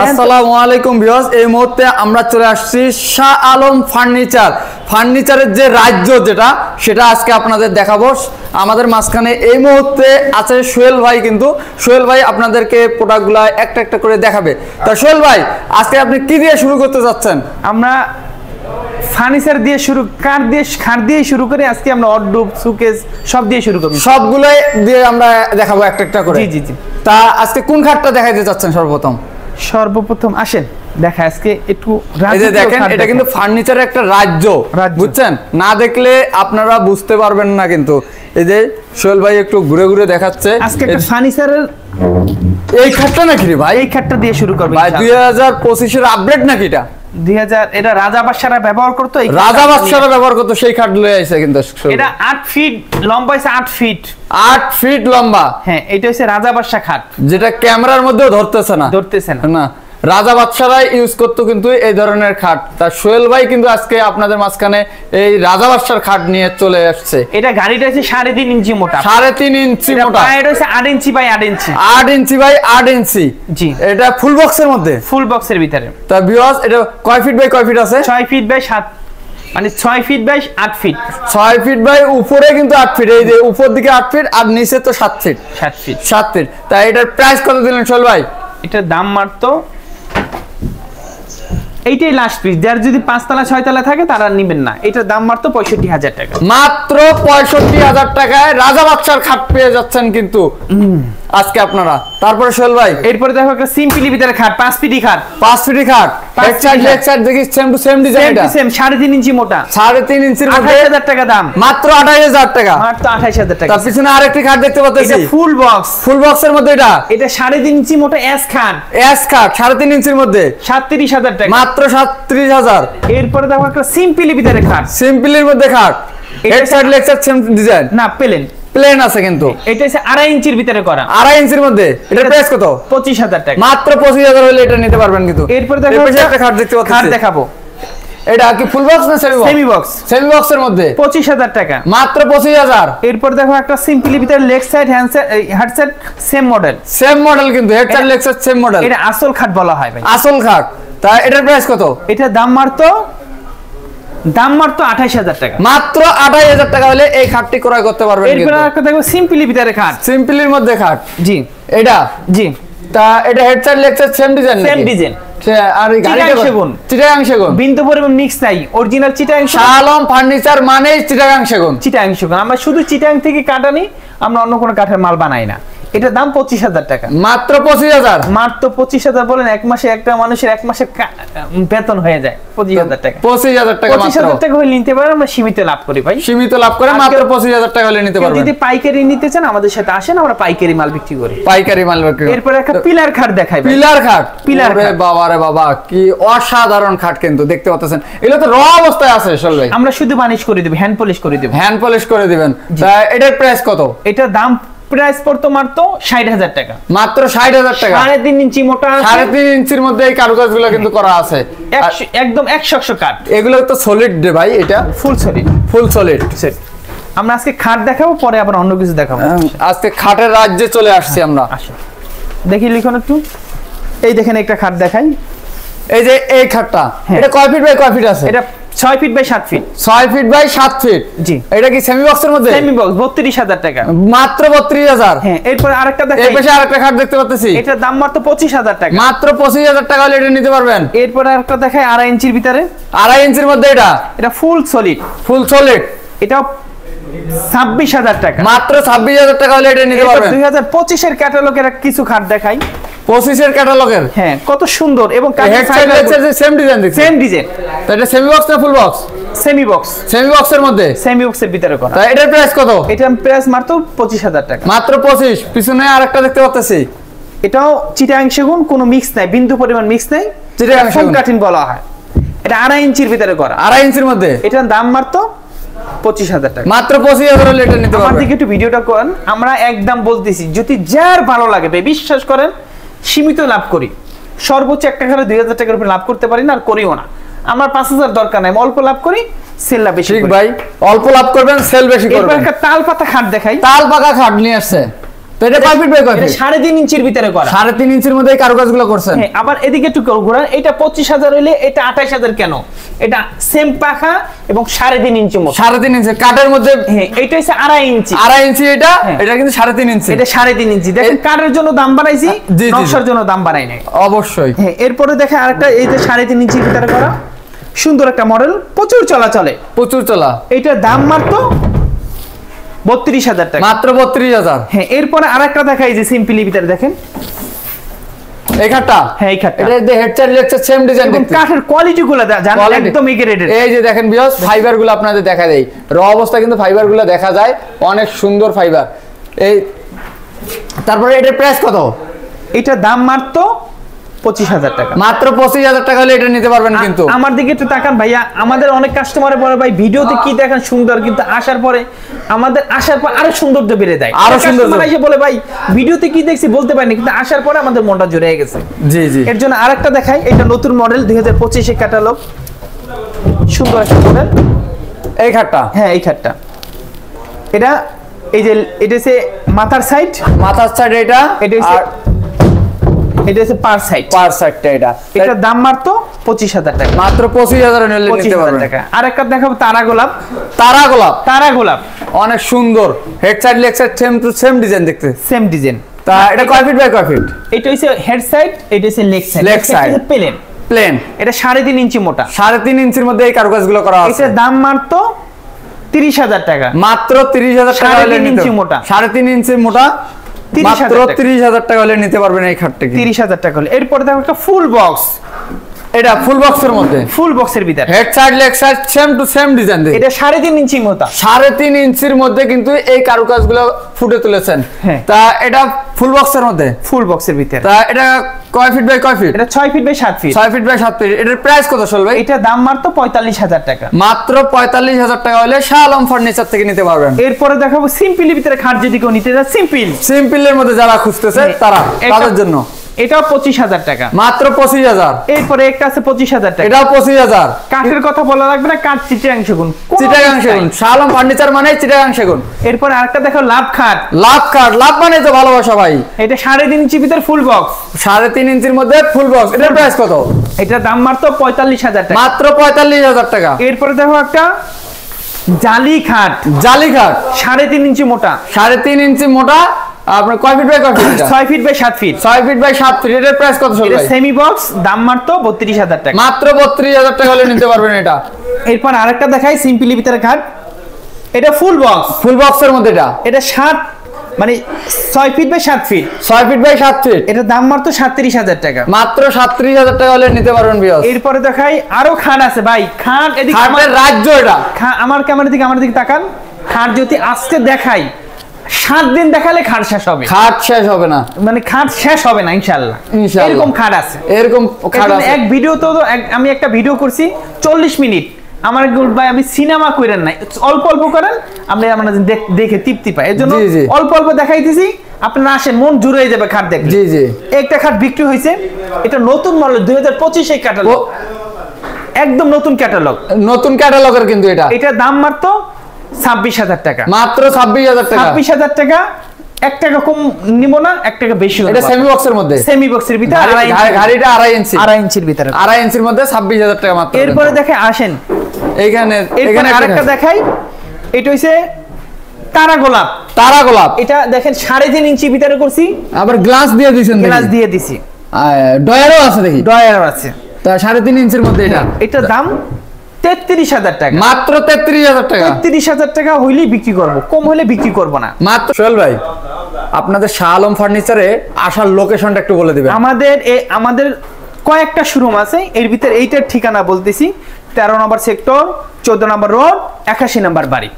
আসসালামু আলাইকুম ভিউয়ার্স, এই মুহূর্তে আমরা চলে আসছি শাহ আলম ফার্নিচারের যে রাজ্য যেটা সেটা আজকে আপনাদের দেখাবো। আমাদের মাঝখানে এই মুহূর্তে আছে সোহেল ভাই, কিন্তু সোহেল ভাই আপনাদেরকে প্রোডাক্টগুলো একটা একটা করে দেখাবে। তা সোহেল ভাই, আজকে আপনি কি দিয়ে শুরু করতে যাচ্ছেন? আমরা ফার্নিচার দিয়ে শুরু, খাট দিয়ে শুরু করে আজকে আমরা ওয়ার্ডরোব, শোকেস সব দিয়ে শুরু করব। সবগুলোই দিয়ে আমরা দেখাবো একটা একটা করে। জি জি জি। তা আজকে কোন খাটটা দেখাইতে যাচ্ছেন সর্বপ্রথম আসেন দেখা আজকে একটু এই যে দেখেন, এটা কিন্তু ফার্নিচারের একটা রাজ্য, বুঝছেন? না দেখলে আপনারা বুঝতে পারবেন না। কিন্তু এই যে সোহেল ভাই একটু ঘুরে ঘুরে দেখাচ্ছে আজকে একটা ফার্নিচারের এই খাটটা নাকি রে ভাই? এই খাটটা দিয়ে শুরু করব ভাই 2025 এর আপডেট নাকি এটা? 2000 এটা রাজা বাদশারা ব্যবহার করতো, এই রাজা বাদশারা ব্যবহার করতো, সেই খাট লয়ে আইছে। কিন্তু এটা 8 ফিট লম্বা, আছে 8 ফিট লম্বা। হ্যাঁ, এটা হচ্ছে রাজা বাদশা খাট, যেটা ক্যামেরার মধ্যেও ধরতেছে না না। রাজা বাদশারাই ইউজ করতো কিন্তু এই ধরনের খাট। তা সোহেল ভাই কিন্তু আজকে আপনাদের মাঝখানে এই রাজা বাদশার খাট নিয়ে চলে আসছে। এটা গাড়িটা হচ্ছে 3.5 ইঞ্চি মোটা, 3.5 ইঞ্চি মোটা। এটা হচ্ছে 8 inch by 8 inch, 8 inch by 8 ইঞ্চি। জি, এটা ফুল বক্সের মধ্যে, ফুল বক্সের ভিতরে। তা ভিউয়ার্স, এটা কয় ফিট বাই কয় ফিট আছে? 6 ফিট বাই 7, মানে 6 feet by 8 feet. 6 feet by উপরে কিন্তু 8 ফিট, এই যে উপর দিকে 8 ফিট আর নিচে তো 7 ফিট। 7 ফিট। তাই এটার প্রাইস কত দিলেন সোহেল ভাই? এটার দাম মাত্র, এইটাই লাস্ট পিস। যার যদি 5 তলা 6 তলা থাকে তারা নেবেন না। এটার দাম মাত্র 65,000 টাকা। মাত্র 65,000 টাকায় রাজা বাদশার খাট পেয়ে যাচ্ছেন কিন্তু আজকে আপনারা। তারপরে সোহেল ভাই, এরপরে দেখো একটা সিম্পলি ভিতরে খাট, 5 ফিটি খাট। 5 ফিটি খাট, এক সাইড দেখি সেম টু সেম ডিজাইন। এটা সেম 3.5 ইঞ্চি মোটা, 3.5 ইঞ্চির মধ্যে 28,000 টাকা দাম। মাত্র 28,000 টাকা। মাত্র 28,000 টাকা। তার পিছনে আরেকটি খাট দেখতে পাচ্ছি, এটা ফুল বক্স, ফুল বক্সের মধ্যে। এটা 3.5 ইঞ্চি মোটা এস খাট, 3.5 ইঞ্চির মধ্যে 37,000 টাকা। মাত্র 37,000। এরপরে দেখো একটা সিম্পলি ভিতরে খাট, সিম্পলির মধ্যে খাট, head side leg side same design না, প্লেন আছে কিন্তু। এটা হচ্ছে 2.5 ইঞ্চির ভিতরে করা, 2.5 ইঞ্চির মধ্যে। এটার প্রাইস কত? 25,000 টাকা। মাত্র 25,000 হলে এটা নিতে পারবেন কিন্তু। এরপর দেখো একটা খাট দেখতে পাচ্ছি, খাট দেখাবো। এটা কি ফুল বক্স না semi box? Semi box. Semi বক্সের মধ্যে 25,000 টাকা। মাত্র 25,000। এরপর দেখো একটা সিম্পলি ভিতরে leg side hand side head side same model কিন্তু head side leg side same model. এটা আসল খাট বলা হয় ভাই, আসল খাট। তা এটার প্রাইস কত? এটার দাম মাত্র 28,000 টাকা। মাত্র 28,000 টাকা হলে এই খাটটি ক্রয় করতে পারবেন। এরপর একটা দেখো সিম্পলি ভিতরে খাট, সিম্পলির মধ্যে খাট। জি, এটা জি। তা এটা head side leg side same design, same design. আর এই গাড়িটা চিটাগাং সেগুন, বিন্দু পরিমাণ মিক্স নাই, অরিজিনাল চিটাগাং। শাহ আলম ফার্নিচার মানে চিটাগাং সেগুন। আমরা শুধু চিটাগাং থেকে কাঠ আনি, আমরা অন্য কোনো কাঠের মাল বানাই না। এটার দাম 25,000 টাকা। মাত্র 25,000। মাত্র 25,000 বলেন, এক মাসে একটা মানুষের এক মাসে বেতন হয়ে যায় 25,000 টাকা। 25,000 টাকা, 25,000 টাকা হলে নিতে পারে, আমরা সীমিত লাভ করি ভাই, সীমিত লাভ করে মাত্র 25,000 টাকা হলে নিতে পারবেন। যদি পাইকারি নিতে চান আমাদের সাথে আসেন, আমরা পাইকারি মাল বিক্রি করি, পাইকারি মাল বিক্রি। এরপর একটা পিলার খাট দেখাই। পিলার খাট, রে বাবা রে বাবা, কি অসাধারণ খাট কিন্তু দেখতে পাচ্ছেন। এগুলো তো র অবস্থায় আছে আসলে ভাই। আমরা শুধু বানিশ করে দেব, হ্যান্ড পলিশ করে দেব। হ্যান্ড পলিশ করে দিবেন। এটার প্রাইস কত? এটার দাম প্রাইস পড়তো মাত্র 60,000 টাকা। মাত্র 60,000 টাকা। 3.5 ইঞ্চি মোটা, 3.5 ইঞ্চির মধ্যে এই কারুকাজগুলো কিন্তু করা আছে, একদম 100 কাঠ। এগুলো তো সলিড রে ভাই, এটা ফুল সলিড। আমরা আজকে খাট দেখাবো, পরে আবার অন্য কিছু দেখাবো। আজকে খাটের রাজ্যে চলে আসছি আমরা। দেখি লিখুন একটু। এই দেখেন একটা খাট দেখাই, এই যে এই খাটটা, এটা কয় ফিট বাই কয় ফিট আছে? এটা 6 feet by 7 feet. 6 feet by 7 feet. জি। এটা কি সেমি বক্সের মধ্যে? সেমি বক্স, 32,000 টাকা। মাত্র 32,000। হ্যাঁ, এরপর আরেকটা দেখাই। এই পাশে আরেকটা খাট দেখতে পাচ্ছি, এটার দাম মাত্র 25,000 টাকা। মাত্র 25,000 টাকা হলে এটা নিতে পারবেন। এরপর আরেকটা দেখাই 2.5 ইঞ্চির ভিতরে, 2.5 ইঞ্চির মধ্যে। এটা ফুল সলিড। এটা 26,000 টাকা। মাত্র 26,000 টাকা হলে এটা নিতে পারবেন। 2025 এর ক্যাটালগের কিছু খাট দেখাই। 25 এর ক্যাটালগের, হ্যাঁ, কত সুন্দর এবং হেড সাইড সেম ডিজাইন দেখছি। Same design. তো এটা সেমি বক্স না full box? Semi box. Semi বক্সের মধ্যে, সেমি বক্সের ভিতরে করা। তাই এটার প্রাইস কত? এটার প্রাইস মাত্র 25,000 টাকা। মাত্র 25। পিছনে আরেকটা দেখতে পাচ্ছি, এটাও চিটাগাং সেগুন, কোনো মিক্স নাই, বিন্দু পরিমাণ মিক্স নাই, চিটাগাং সেগুন কাঠিন বলা হয়। এটা 2.5 ইঞ্চির ভিতরে করা, 2.5 ইঞ্চির মধ্যে। এটার দাম মাত্র 25,000 টাকা। মাত্র 25,000 হলে এটা নিতে পারবেন। আমার দিকে একটু ভিডিওটা করেন, আমরা একদম বলতেছি, যদি যার ভালো লাগে ভাই বিশ্বাস করেন, সীমিত লাভ করি। সর্বোচ্চ একটা খালে 2,000 টাকার উপরে লাভ করতে পারি না, আর করিও না। আমার 5,000 দরকার নাই, অল্প লাভ করি, সেল লাভ বেশি। ঠিক ভাই, অল্প লাভ করবেন, সেল বেশি করবেন। এবার একটা তাল পাতা খাট দেখাই। তাল পাকা খাট নিয়ে আসছে। তো এটা কয় ফিট বাই কয় এটা ফিট? 3.5 ইঞ্চির ভিতরে করা। 3.5 ইঞ্চির মধ্যে এই কারুকাজগুলো করছেন। হ্যাঁ, আবার এদিকে একটু ঘোরান। এটা 25,000 হইলে এটা 28,000 কেন? এটা সেম পাখা এবং 3.5 ইঞ্চি মোটা। 3.5 ইঞ্চি কাঠের মধ্যে। হ্যাঁ, এটা হচ্ছে 2.5 ইঞ্চি। 2.5 ইঞ্চি এটা, হ্যাঁ। এটা কিন্তু 3.5 ইঞ্চি। এটা 3.5 ইঞ্চি। দেখেন কাঠের জন্য দাম বাড়াইছি, জি, জি, নকশার জন্য দাম বাড়াই নাই। অবশ্যই। হ্যাঁ, এরপরে দেখে আরেকটা এই যে 3.5 ইঞ্চির ভিতরে করা সুন্দর একটা মডেল, প্রচুর চলাচলে। প্রচুর চলা। এটার দাম মাত্র 32,000 টাকা। মাত্র 32,000। হ্যাঁ, এরপরে আরেকটা দেখাই যে সিম্পলি ভিতরে দেখেন এই খাটটা। হ্যাঁ, এই খাটটা। এটা হেডসেট লেগছে সেম ডিজাইন এবং দেখতে। কাঠের কোয়ালিটি গুলো জানেন Quality। একদম এ গ্রেডের। এই যে দেখেন ভিউয়ার্স, ফাইবার গুলো আপনাদের দেখা দেই। র অবস্থা কিন্তু ফাইবার গুলো দেখা যায়, অনেক সুন্দর ফাইবার। এই তারপরে এটার প্রাইস কত? এটার দাম মাত্র 25,000 টাকা। মাত্র 25,000 টাকা হলে এটা নিতে পারবেন কিন্তু। আমার দিকে একটু তাকান ভাইয়া, আমাদের অনেক কাস্টমারে বলে ভাই ভিডিওতে কি দেখেন সুন্দর, কিন্তু আসার পর আরো সৌন্দর্য বেড়ে যায়। আরো সৌন্দর্য কাস্টমার এসে বলে ভাই ভিডিওতে কি দেখছি বলতে পারিনি, কিন্তু আসার পরে আমাদের মনটা জুড়ে গেছে। জি জি। এর জন্য আরেকটা দেখাই, এটা নতুন মডেল 2025 এর ক্যাটালগ, সুন্দর একটা মডেল। এই খাটটা। হ্যাঁ, এই খাটটা এটা এই যে এটা হচ্ছে মাথার সাইড, মাথার সাইড এটা, এটা হচ্ছে আর এটা হচ্ছে পার সাইড। পার সাইডটা এটা। এটার দাম মাত্র 25,000 টাকা। মাত্র 25,000 হলে নিতে 25,000 পারবেন। টাকা। আরেকটা দেখাবো তারা গোলাপ। তারা গোলাপ। তারা গোলাপ অনেক সুন্দর, head side leg side same to same design দেখতে। Same design. তা এটা কয় ফিট বাই কয় ফিট? এটা হচ্ছে হেড সাইড, এটা হচ্ছে leg side. Leg side। Plain. Plain. এটা 3.5 ইঞ্চি মোটা। 3.5 ইঞ্চির মধ্যে এই কারুকাজগুলো করা আছে। এটার দাম মাত্র 30,000 টাকা। মাত্র 30,000 টাকা হলে 3.5 নিতে ইঞ্চি মোটা। 3.5 ইঞ্চি মোটা, 30,000 মাত্র টাকা। 30,000 টাকা হলে নিতে পারবেন এই খাটটা। 30,000 টাকা হলে। এরপরে দেখো একটা ফুল বক্স। এটা ফুল বক্সের মধ্যে, ফুল বক্সের ভিতরে head side leg side same to same design দেখে। এটা 3.5 ইঞ্চি মোটা। 3.5 ইঞ্চির মধ্যে কিন্তু এই কারুকাজগুলো ফুটে তুলেছেন। হ্যাঁ। তা এটা ফুল বক্সের মধ্যে। ফুল বক্সের ভিতরে। তা এটা কয় ফিট বাই কয় ফিট? এটা 6 feet by 7 feet. 6 feet by 7 feet. এটার প্রাইস কত সোল ভাই? এটা দাম মাত্র 45,000 টাকা। মাত্র 45,000 টাকা হলে শাহ আলম ফার্নিচার থেকে নিতে পারবেন। এরপরে দেখাবো সিম্পলি ভিতরে খাট, যদি কেউ নিতে চায় সিম্পল। সিম্পলের মধ্যে যারা খুঁজতেছে তারা, তাদের জন্য এটাও 25,000 টাকা। মাত্র 25,000। এরপরে একটা আছে 25,000 টাকা। এটাও 25,000। কাঠের কথা বলা লাগবে না, কাঠ চিটাগাং সেগুন। চিটাগাং সেগুন। শাহ আলম ফার্নিচার মানে চিটাগাং সেগুন। এরপরে আরেকটা দেখো লাভ খাট। লাভ কাঠ, লাভ মানে তো ভালোবাসা ভাই। এটা 3.5 ইঞ্চি ভিতর ফুল বক্স। 3.5 ইঞ্চির মধ্যে ফুল বক্স। এটার প্রাইস কত? এটার দাম মাত্র 45,000 টাকা। মাত্র 45,000 টাকা। এরপরে দেখো একটা জালি খাট, জালি খাট 3.5 ইঞ্চি মোটা। 3.5 ইঞ্চি মোটা। আপনার কয় ফিট বাই কয় feet? 6 feet by 7 feet. 6 feet by 7 feet. এটার প্রাইস কত এটা ভাই? সেমি বক্স, দাম মাত্র 32,000 টাকা। মাত্র 32,000 টাকা হলে নিতে পারবেন এটা। এরপর আরেকটা দেখাই সিম্পলি ভিতরে খাট, এটা ফুল বক্স। ফুল বক্সের মধ্যে এটা এটা 7 মানে 6 feet by 7 feet. 6 feet by 7 feet. এটার দাম মাত্র 37,000 টাকা। মাত্র 37,000 টাকা হলে নিতে পারবেন ভিউয়ার্স। এরপরে দেখাই আরো খাট আছে ভাই। খাট এদিকে খাটের রাজ্য এটা। আমার ক্যামেরার দিকে, আমার দিকে তাকান। খাট যদি আজকে দেখাই 7 দিন দেখালে খাট শেষ হবে। খাট শেষ হবে না, মানে খাট শেষ হবে না ইনশাআল্লাহ। ইনশাআল্লাহ। এরকম খাট আছে, এরকম খাট এরকম আছে। এক ভিডিও তো আমি একটা ভিডিও করছি 40 মিনিট। আমার ভাই আমি সিনেমা করেন নাই, অল্প অল্প করেন, আমরা দেখে তৃপ্তি পাই। এর জন্য জি, জি। অল্প অল্প দেখাইতেছি, আপনারা আসেন, মন জুড়ে যাবে খাট দেখলে। জি জি। একটা খাট বিক্রি হয়েছে, এটা নতুন মডেল 2025 এই ক্যাটালগ, একদম নতুন ক্যাটালগ। নতুন ক্যাটালগের কিন্তু এটা। এটার দাম মাত্র 26,000 টাকা। মাত্র 26,000 টাকা। 26,000 টাকা। 1 টাকা কম নিব না, 1 টাকা বেশি। এটা সেমি বক্সের মধ্যে, সেমি বক্সের ভিতরে গাড়িটা 2.5 ইঞ্চি, 2.5 ইঞ্চির ভিতরে, 2.5 ইঞ্চির মধ্যে 26,000 টাকা মাত্র। এরপরে দেখে আসেন এইখানে এখানে আরেকটা দেখাই, এটা হইছে তারা গোলাপ। তারা গোলাপ। এটা দেখেন 3.5 ইঞ্চি ভিতরে করছি, আবার গ্লাস দিয়ে দিয়েছেন, গ্লাস দিয়ে দিছি, ডয়ারও আছে দেখি, ডয়ার আছে। তা 3.5 ইঞ্চির মধ্যে এটা। এটার দাম 33,000 টাকা। মাত্র 33,000 টাকা। 33,000 টাকা হইলেই বিক্রি করব, কম হলে বিক্রি করব না। মাত্র। সোহেল ভাই, আপনাদের শাহ আলম ফার্নিচারে আসার লোকেশনটা একটু বলে দিবেন। আমাদের কয়েকটা শোরুম আছে, এর ভিতরে এইটার ঠিকানা বলতেছি, 13 নম্বর সেক্টর, 14 নম্বর রোড, 81 নম্বর বাড়ি।